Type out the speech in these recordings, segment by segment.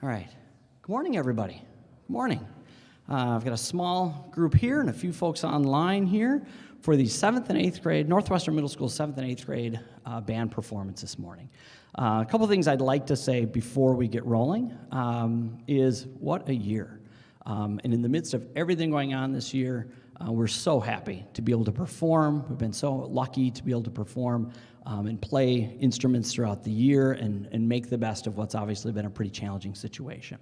All right. Good morning, everybody. Good morning. I've got a small group here and a few folks online here for the 7th and 8th grade, Northwestern Middle School 7th and 8th grade band performance this morning. A couple things I'd like to say before we get rolling is what a year. And in the midst of everything going on this year, we're so happy to be able to perform. We've been so lucky to be able to perform and play instruments throughout the year and make the best of what's obviously been a pretty challenging situation.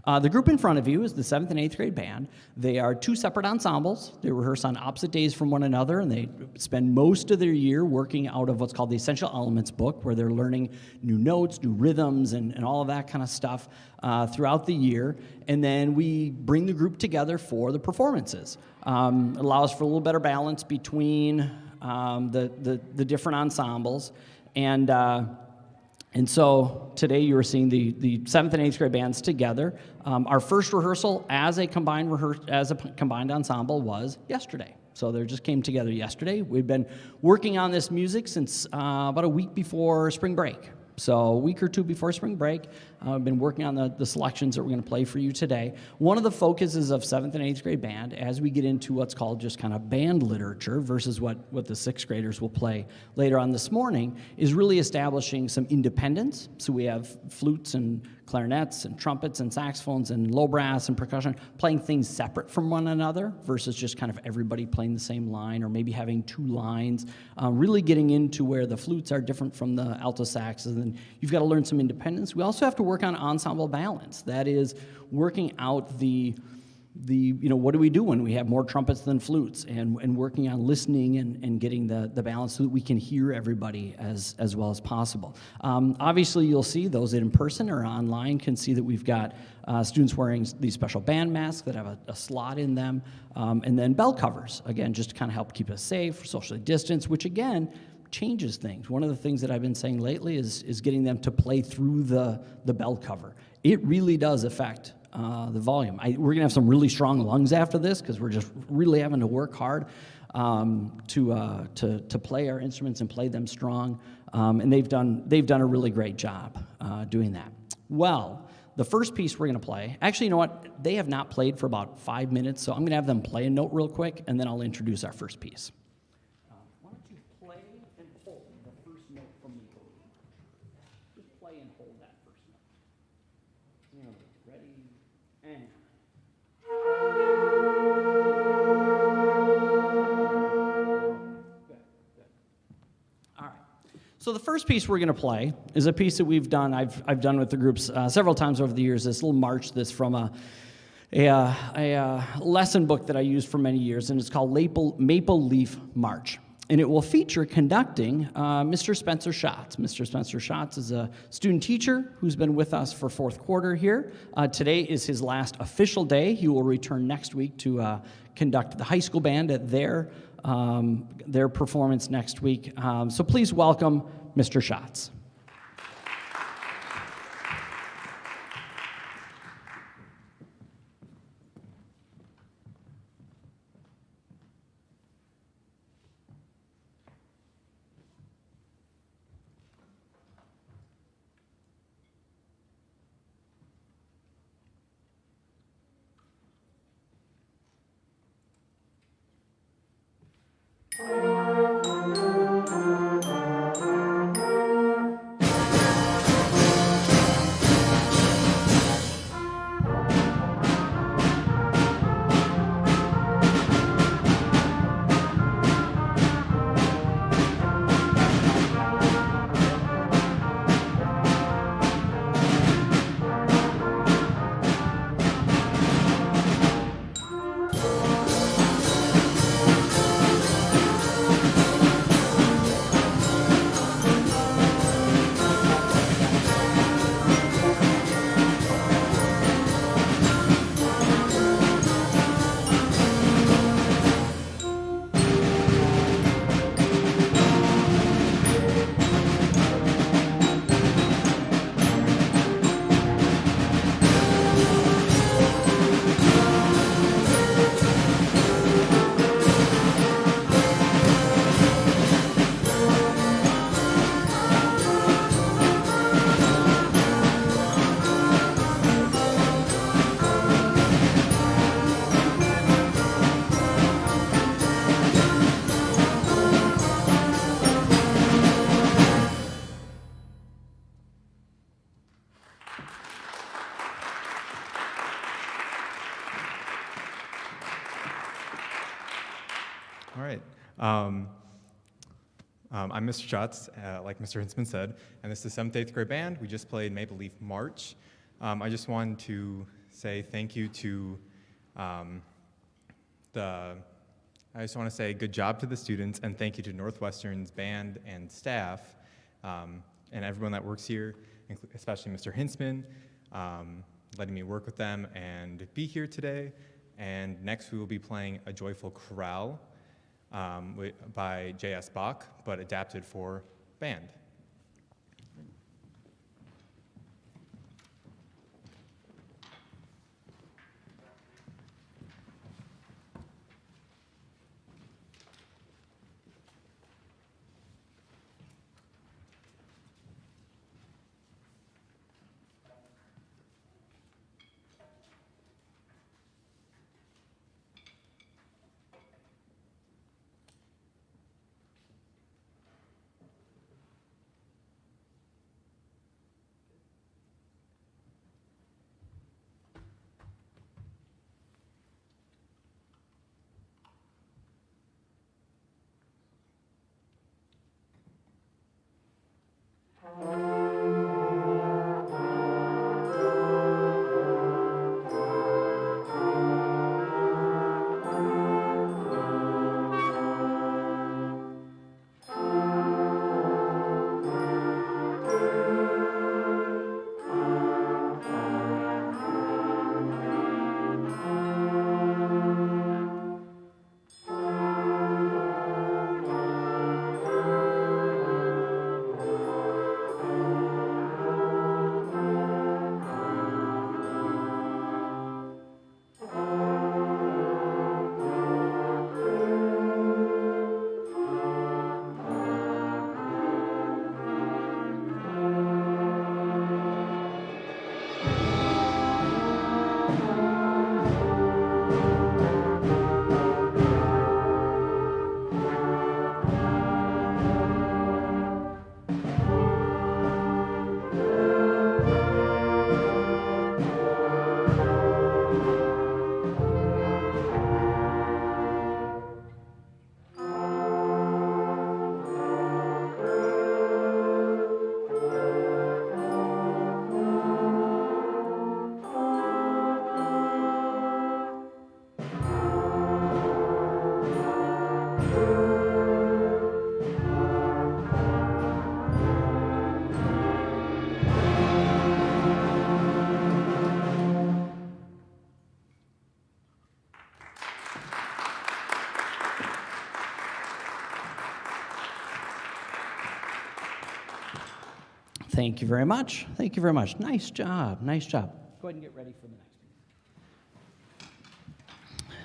The group in front of you is the 7th and 8th grade band. They are two separate ensembles. They rehearse on opposite days from one another, and they spend most of their year working out of what's called the Essential Elements book, where they're learning new notes, new rhythms, and all of that kind of stuff throughout the year. And then we bring the group together for the performances. It allows for a little better balance between the different ensembles. And so today you are seeing the 7th and 8th grade bands together. Our first rehearsal as a combined ensemble was yesterday. So they just came together yesterday. We've been working on this music since about a week before spring break. So a week or two before spring break, I've been working on the selections that we're going to play for you today. One of the focuses of 7th and 8th grade band, as we get into what's called just kind of band literature versus what the 6th graders will play later on this morning, is really establishing some independence. So we have flutes and clarinets and trumpets and saxophones and low brass and percussion playing things separate from one another versus just kind of everybody playing the same line or maybe having two lines, really getting into where the flutes are different from the alto saxes, and you've got to learn some independence. We also have to work on ensemble balance. That is working out the what do we do when we have more trumpets than flutes, and working on listening and getting the balance so that we can hear everybody as well as possible. Obviously, you'll see those in person or online can see that we've got students wearing these special band masks that have a slot in them, and then bell covers, again, just to kind of help keep us safe, socially distanced, which again, changes things. One of the things that I've been saying lately is getting them to play through the bell cover. It really does affect the volume. We're going to have some really strong lungs after this because we're just really having to work hard to play our instruments and play them strong. And they've done a really great job doing that. Well, the first piece we're going to play, actually, you know what? They have not played for about 5 minutes, so I'm going to have them play a note real quick, and then I'll introduce our first piece. Why don't you play and hold the first note from the opening? Just play and hold that first note. Ready? And good. All right. So the first piece we're going to play is a piece that we've done. I've done with the groups several times over the years. This little march, this from a lesson book that I used for many years, and it's called Maple Leaf March. And it will feature conducting Mr. Spencer Schatz. Mr. Spencer Schatz is a student teacher who's been with us for fourth quarter here. Today is his last official day. He will return next week to conduct the high school band at their performance next week. So please welcome Mr. Schatz. All right. I'm Mr. Schatz, like Mr. Hintzman said, and this is the 7th, 8th grade band. We just played Maple Leaf March. I just wanted to say thank you to I just want to say good job to the students, and thank you to Northwestern's band and staff, and everyone that works here, especially Mr. Hintzman, letting me work with them and be here today. And next we will be playing A Joyful Chorale by J.S. Bach, but adapted for band. Thank you very much. Thank you very much. Nice job. Nice job. Go ahead and get ready for the next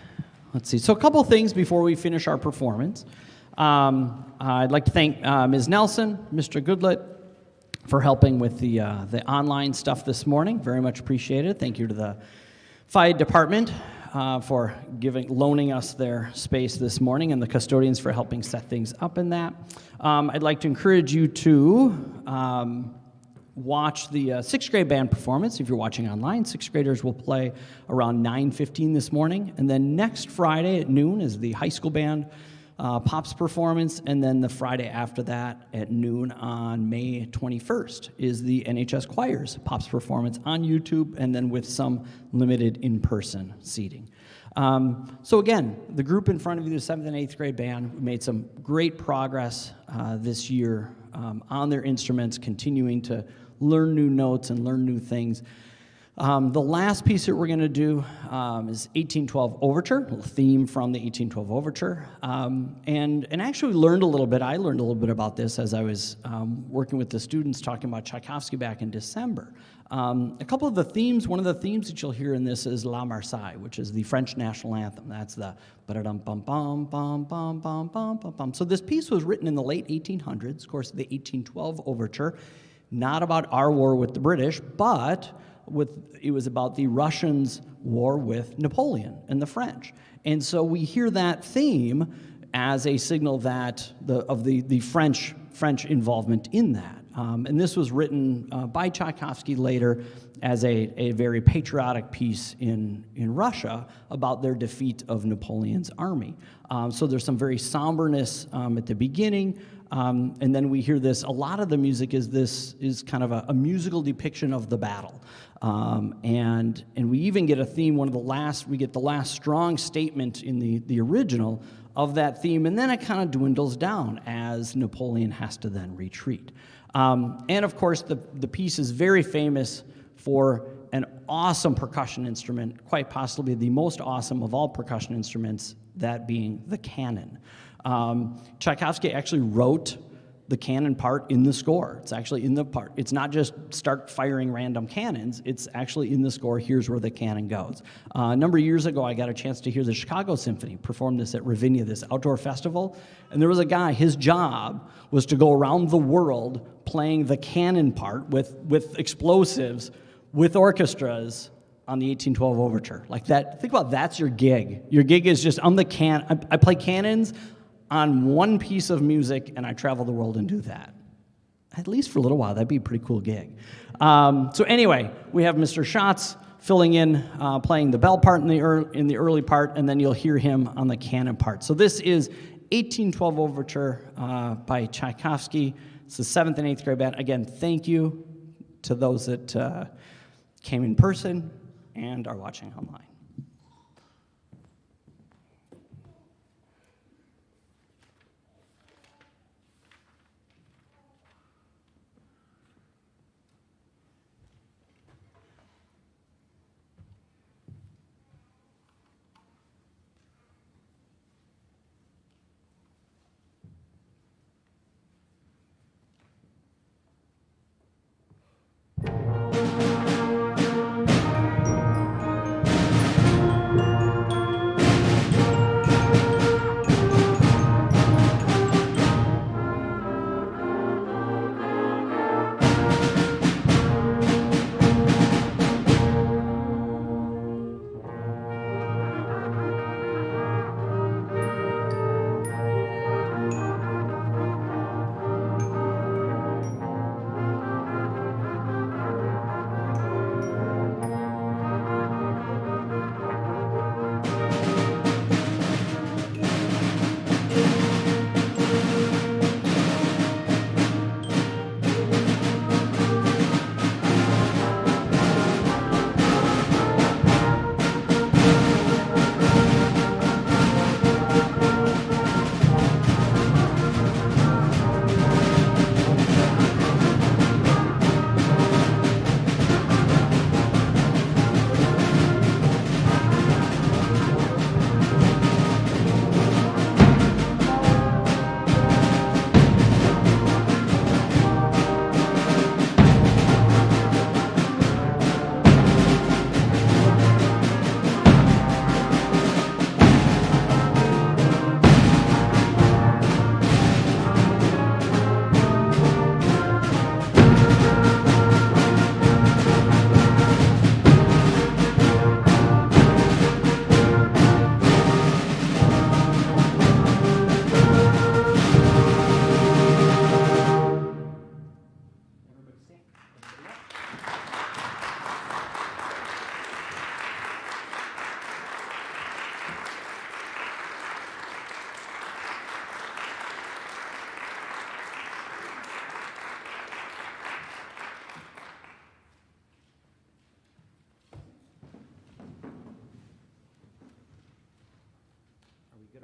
one. Let's see. So a couple things before we finish our performance. I'd like to thank Ms. Nelson, Mr. Goodlett, for helping with the online stuff this morning. Very much appreciated. Thank you to the Fire Department for loaning us their space this morning, and the custodians for helping set things up in that. I'd like to encourage you to watch the 6th grade band performance. If you're watching online, 6th graders will play around 9:15 this morning, and then next Friday at noon is the high school band Pops performance, and then the Friday after that at noon on May 21st is the NHS Choirs Pops performance on YouTube, and then with some limited in-person seating. So again, the group in front of you, the 7th and 8th grade band, made some great progress this year on their instruments, continuing to learn new notes and learn new things. The last piece that we're going to do is 1812 Overture, a theme from the 1812 Overture. And actually learned a little bit, I learned a little bit about this as I was working with the students talking about Tchaikovsky back in December. A couple of the themes, one of the themes that you'll hear in this is La Marsai, which is the French national anthem. That's the ba-da-dum-bum-bum-bum-bum-bum-bum-bum. So this piece was written in the late 1800s, of course, the 1812 Overture, not about our war with the British, but it was about the Russians' war with Napoleon and the French. And so we hear that theme as a signal that of the French involvement in that. And this was written by Tchaikovsky later as a very patriotic piece in Russia about their defeat of Napoleon's army. So there's some very somberness at the beginning, and then we hear this. A lot of the music is kind of a musical depiction of the battle, and we even get a theme. We get the last strong statement in the original of that theme, and then it kind of dwindles down as Napoleon has to then retreat. And of course, the piece is very famous for an awesome percussion instrument, quite possibly the most awesome of all percussion instruments, that being the Canon. Tchaikovsky actually wrote the Canon part in the score. It's actually in the part. It's not just start firing random cannons. It's actually in the score. Here's where the cannon goes. A number of years ago, I got a chance to hear the Chicago Symphony perform this at Ravinia, this outdoor festival. And there was a guy, his job was to go around the world playing the cannon part with explosives, with orchestras on the 1812 Overture. Like that, think about that's your gig. Your gig is just, I play cannons on one piece of music, and I travel the world and do that. At least for a little while, that'd be a pretty cool gig. So anyway, we have Mr. Schatz filling in, playing the bell part in the early part, and then you'll hear him on the canon part. So this is 1812 Overture by Tchaikovsky. It's the 7th and 8th grade band. Again, thank you to those that came in person and are watching online.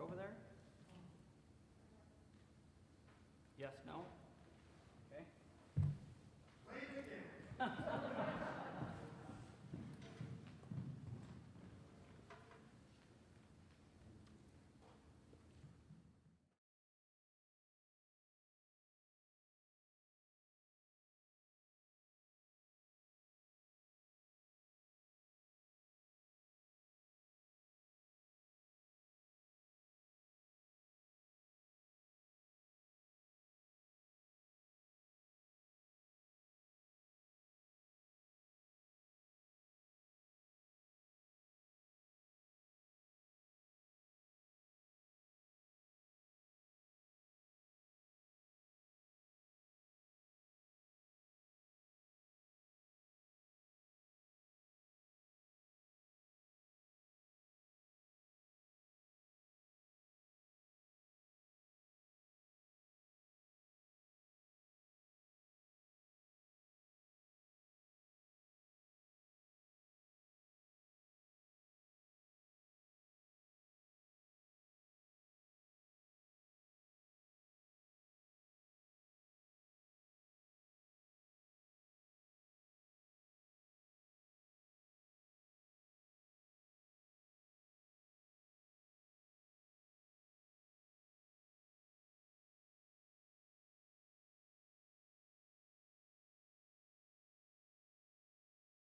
Over there? Yes, no?